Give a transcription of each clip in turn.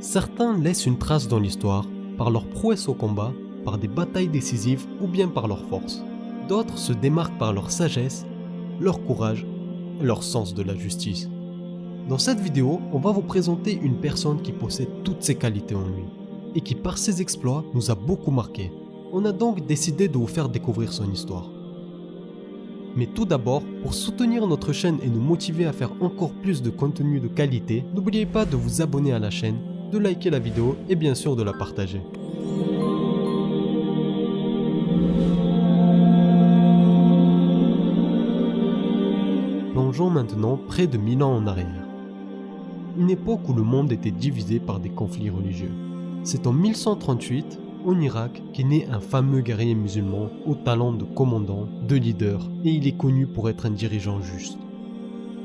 Certains laissent une trace dans l'histoire par leur prouesse au combat, par des batailles décisives ou bien par leur force. D'autres se démarquent par leur sagesse, leur courage et leur sens de la justice. Dans cette vidéo, on va vous présenter une personne qui possède toutes ces qualités en lui et qui par ses exploits nous a beaucoup marqué. On a donc décidé de vous faire découvrir son histoire. Mais tout d'abord, pour soutenir notre chaîne et nous motiver à faire encore plus de contenu de qualité, n'oubliez pas de vous abonner à la chaîne, de liker la vidéo et bien sûr de la partager. Plongeons maintenant près de 1000 ans en arrière. Une époque où le monde était divisé par des conflits religieux. C'est en 1138, en Irak, qu'est né un fameux guerrier musulman au talent de commandant, de leader, et il est connu pour être un dirigeant juste.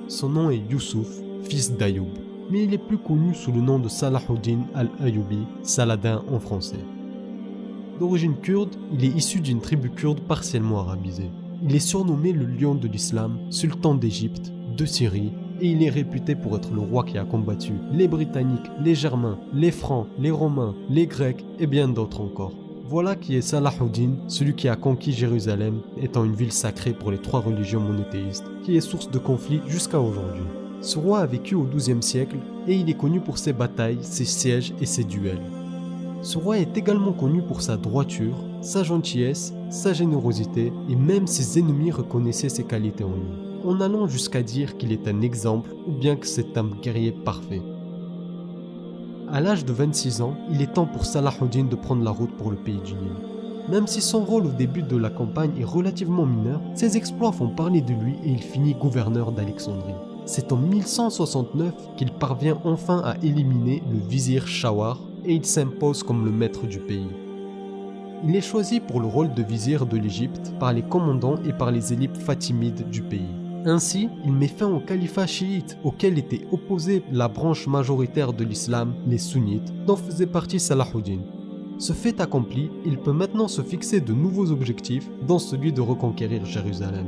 Son nom est Youssouf, fils d'Ayoub, mais il est plus connu sous le nom de Salahuddin al-Ayyoubi, Saladin en français. D'origine kurde, il est issu d'une tribu kurde partiellement arabisée. Il est surnommé le lion de l'islam, sultan d'Égypte, de Syrie, et il est réputé pour être le roi qui a combattu les Britanniques, les Germains, les Francs, les Romains, les Grecs et bien d'autres encore. Voilà qui est Salahuddin, celui qui a conquis Jérusalem, étant une ville sacrée pour les trois religions monothéistes, qui est source de conflits jusqu'à aujourd'hui. Ce roi a vécu au XIIe siècle et il est connu pour ses batailles, ses sièges et ses duels. Ce roi est également connu pour sa droiture, sa gentillesse, sa générosité et même ses ennemis reconnaissaient ses qualités en lui, en allant jusqu'à dire qu'il est un exemple ou bien que c'est un guerrier parfait. À l'âge de 26 ans, il est temps pour Salahuddin de prendre la route pour le pays du Nil. Même si son rôle au début de la campagne est relativement mineur, ses exploits font parler de lui et il finit gouverneur d'Alexandrie. C'est en 1169 qu'il parvient enfin à éliminer le vizir Shawar et il s'impose comme le maître du pays. Il est choisi pour le rôle de vizir de l'Égypte par les commandants et par les élites fatimides du pays. Ainsi, il met fin au califat chiite auquel était opposée la branche majoritaire de l'islam, les sunnites, dont faisait partie Salahuddin. Ce fait accompli, il peut maintenant se fixer de nouveaux objectifs, dont celui de reconquérir Jérusalem.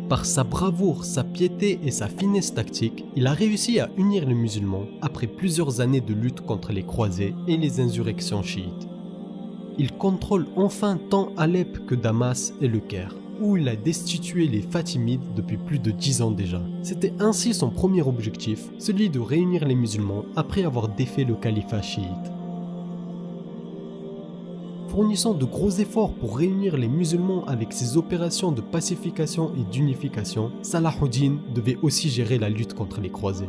Par sa bravoure, sa piété et sa finesse tactique, il a réussi à unir les musulmans après plusieurs années de lutte contre les croisés et les insurrections chiites. Il contrôle enfin tant Alep que Damas et le Caire, où il a destitué les Fatimides depuis plus de 10 ans déjà. C'était ainsi son premier objectif, celui de réunir les musulmans après avoir défait le califat chiite. Fournissant de gros efforts pour réunir les musulmans avec ses opérations de pacification et d'unification, Salahuddin devait aussi gérer la lutte contre les croisés.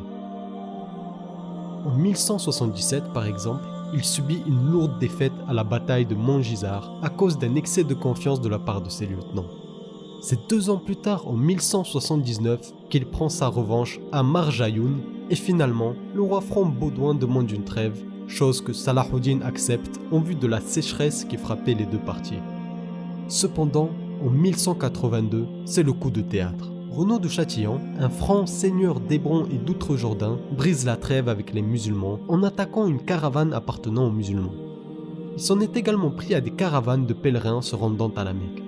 En 1177 par exemple, il subit une lourde défaite à la bataille de Montgisard à cause d'un excès de confiance de la part de ses lieutenants. C'est 2 ans plus tard, en 1179, qu'il prend sa revanche à Marjayoun et finalement, le roi franc Baudouin demande une trêve, chose que Salahuddin accepte en vue de la sécheresse qui frappait les deux parties. Cependant, en 1182, c'est le coup de théâtre. Renaud de Châtillon, un franc seigneur d'Hébron et d'Outre-Jourdain, brise la trêve avec les musulmans en attaquant une caravane appartenant aux musulmans. Il s'en est également pris à des caravanes de pèlerins se rendant à la Mecque.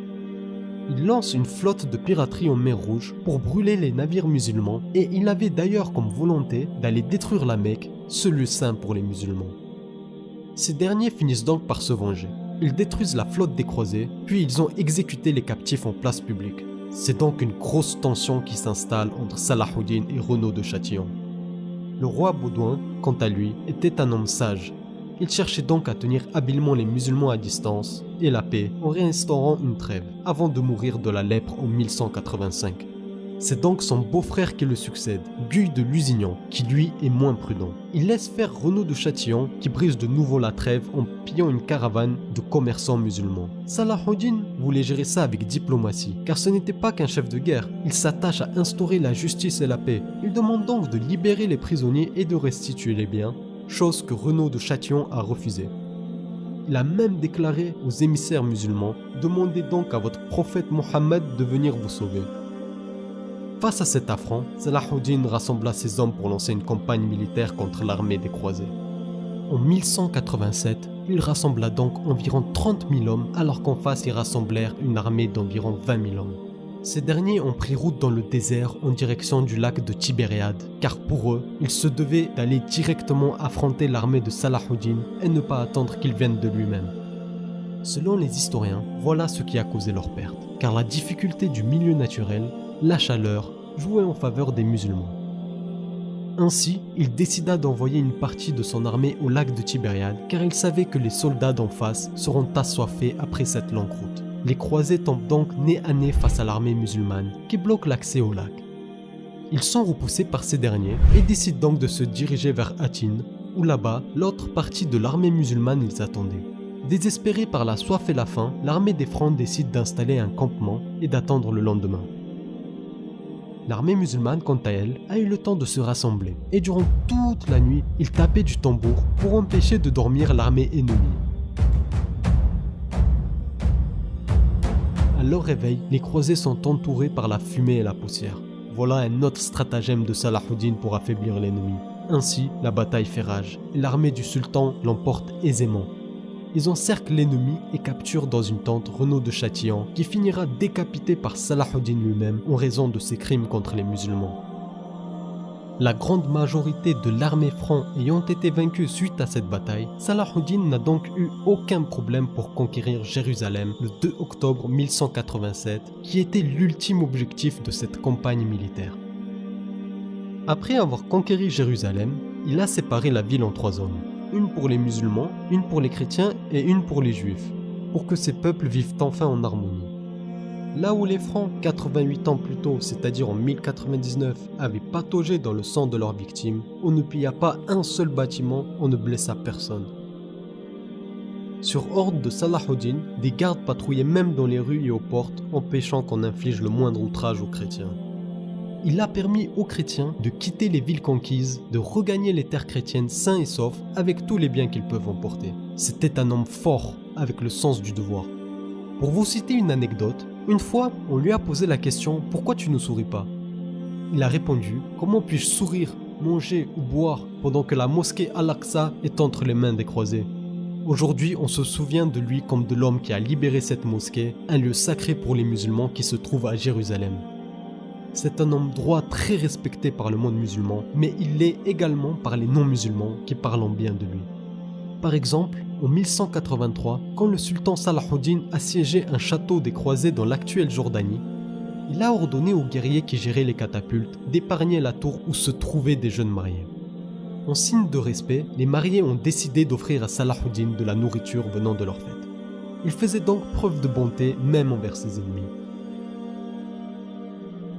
Il lance une flotte de piraterie en mer Rouge pour brûler les navires musulmans et il avait d'ailleurs comme volonté d'aller détruire la Mecque, ce lieu saint pour les musulmans. Ces derniers finissent donc par se venger. Ils détruisent la flotte des croisés, puis ils ont exécuté les captifs en place publique. C'est donc une grosse tension qui s'installe entre Salahuddin et Renaud de Châtillon. Le roi Baudouin, quant à lui, était un homme sage. Il cherchait donc à tenir habilement les musulmans à distance et la paix en réinstaurant une trêve, avant de mourir de la lèpre en 1185. C'est donc son beau-frère qui le succède, Guy de Lusignan, qui lui est moins prudent. Il laisse faire Renaud de Châtillon qui brise de nouveau la trêve en pillant une caravane de commerçants musulmans. Salahuddin voulait gérer ça avec diplomatie, car ce n'était pas qu'un chef de guerre. Il s'attache à instaurer la justice et la paix. Il demande donc de libérer les prisonniers et de restituer les biens, chose que Renaud de Châtillon a refusée. Il a même déclaré aux émissaires musulmans « Demandez donc à votre prophète Mohammed de venir vous sauver ». Face à cet affront, Salahuddin rassembla ses hommes pour lancer une campagne militaire contre l'armée des croisés. En 1187, il rassembla donc environ 30 000 hommes alors qu'en face ils rassemblèrent une armée d'environ 20 000 hommes. Ces derniers ont pris route dans le désert en direction du lac de Tibériade, car pour eux, ils se devaient d'aller directement affronter l'armée de Salah-ud-Din et ne pas attendre qu'il vienne de lui-même. Selon les historiens, voilà ce qui a causé leur perte, car la difficulté du milieu naturel, la chaleur, jouait en faveur des musulmans. Ainsi, il décida d'envoyer une partie de son armée au lac de Tibériade, car il savait que les soldats d'en face seront assoiffés après cette longue route. Les croisés tombent donc nez à nez face à l'armée musulmane, qui bloque l'accès au lac. Ils sont repoussés par ces derniers et décident donc de se diriger vers Hattin, où là-bas, l'autre partie de l'armée musulmane les attendait. Désespérée par la soif et la faim, l'armée des Francs décide d'installer un campement et d'attendre le lendemain. L'armée musulmane, quant à elle, a eu le temps de se rassembler et durant toute la nuit, ils tapaient du tambour pour empêcher de dormir l'armée ennemie. À leur réveil, les croisés sont entourés par la fumée et la poussière. Voilà un autre stratagème de Salah-ud-Din pour affaiblir l'ennemi. Ainsi, la bataille fait rage et l'armée du sultan l'emporte aisément. Ils encerclent l'ennemi et capturent dans une tente Renaud de Châtillon qui finira décapité par Salah-ud-Din lui-même en raison de ses crimes contre les musulmans. La grande majorité de l'armée franc ayant été vaincue suite à cette bataille, Salah-ud-Din n'a donc eu aucun problème pour conquérir Jérusalem le 2 octobre 1187, qui était l'ultime objectif de cette campagne militaire. Après avoir conquéri Jérusalem, il a séparé la ville en 3 zones. Une pour les musulmans, une pour les chrétiens et une pour les juifs, pour que ces peuples vivent enfin en harmonie. Là où les Francs, 88 ans plus tôt, c'est-à-dire en 1099, avaient pataugé dans le sang de leurs victimes, on ne pilla pas un seul bâtiment, on ne blessa personne. Sur ordre de Salah-ud-Din, des gardes patrouillaient même dans les rues et aux portes, empêchant qu'on inflige le moindre outrage aux chrétiens. Il a permis aux chrétiens de quitter les villes conquises, de regagner les terres chrétiennes sains et saufs avec tous les biens qu'ils peuvent emporter. C'était un homme fort, avec le sens du devoir. Pour vous citer une anecdote, une fois, on lui a posé la question « Pourquoi tu ne souris pas ?» Il a répondu « Comment puis-je sourire, manger ou boire pendant que la mosquée Al-Aqsa est entre les mains des croisés ?» Aujourd'hui, on se souvient de lui comme de l'homme qui a libéré cette mosquée, un lieu sacré pour les musulmans qui se trouve à Jérusalem. C'est un homme droit très respecté par le monde musulman, mais il l'est également par les non-musulmans qui parlent en bien de lui. Par exemple, en 1183, quand le sultan Salah-ud-Din assiégeait un château des croisés dans l'actuelle Jordanie, il a ordonné aux guerriers qui géraient les catapultes d'épargner la tour où se trouvaient des jeunes mariés. En signe de respect, les mariés ont décidé d'offrir à Salah-ud-Din de la nourriture venant de leur fête. Il faisait donc preuve de bonté même envers ses ennemis.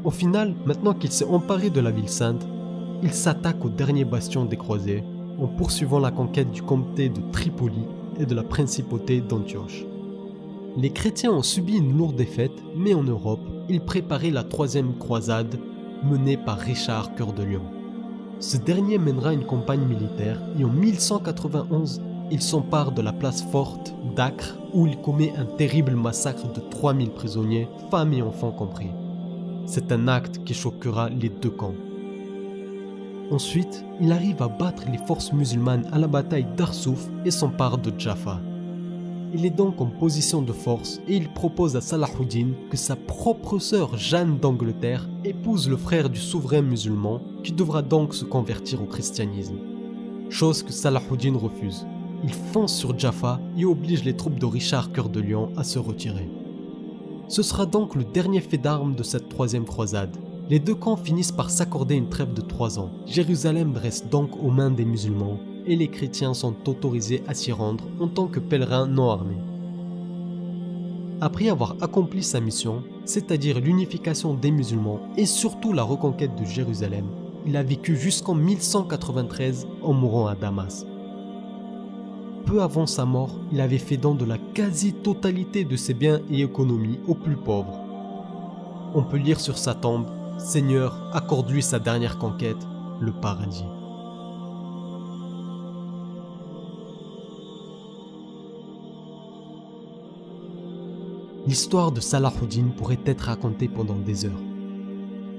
Au final, maintenant qu'il s'est emparé de la ville sainte, il s'attaque au dernier bastion des croisés en poursuivant la conquête du comté de Tripoli et de la principauté d'Antioche. Les chrétiens ont subi une lourde défaite, mais en Europe, ils préparaient la 3e croisade menée par Richard Cœur de Lion. Ce dernier mènera une campagne militaire et en 1191, il s'empare de la place forte d'Acre où il commet un terrible massacre de 3000 prisonniers, femmes et enfants compris. C'est un acte qui choquera les deux camps. Ensuite, il arrive à battre les forces musulmanes à la bataille d'Arsouf et s'empare de Jaffa. Il est donc en position de force et il propose à Salah-ud-Din que sa propre sœur Jeanne d'Angleterre épouse le frère du souverain musulman qui devra donc se convertir au christianisme. Chose que Salah-ud-Din refuse. Il fonce sur Jaffa et oblige les troupes de Richard Cœur de Lion à se retirer. Ce sera donc le dernier fait d'armes de cette 3e croisade. Les deux camps finissent par s'accorder une trêve de 3 ans. Jérusalem reste donc aux mains des musulmans et les chrétiens sont autorisés à s'y rendre en tant que pèlerins non armés. Après avoir accompli sa mission, c'est-à-dire l'unification des musulmans et surtout la reconquête de Jérusalem, il a vécu jusqu'en 1193 en mourant à Damas. Peu avant sa mort, il avait fait don de la quasi-totalité de ses biens et économies aux plus pauvres. On peut lire sur sa tombe « Seigneur, accorde-lui sa dernière conquête, le paradis ». L'histoire de Salah-ud-Din pourrait être racontée pendant des heures.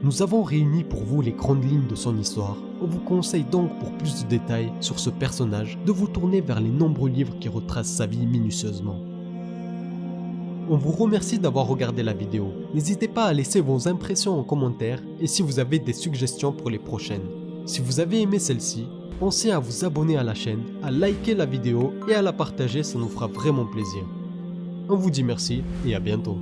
Nous avons réuni pour vous les grandes lignes de son histoire. On vous conseille donc pour plus de détails sur ce personnage de vous tourner vers les nombreux livres qui retracent sa vie minutieusement. On vous remercie d'avoir regardé la vidéo. N'hésitez pas à laisser vos impressions en commentaire et si vous avez des suggestions pour les prochaines. Si vous avez aimé celle-ci, pensez à vous abonner à la chaîne, à liker la vidéo et à la partager, ça nous fera vraiment plaisir. On vous dit merci et à bientôt.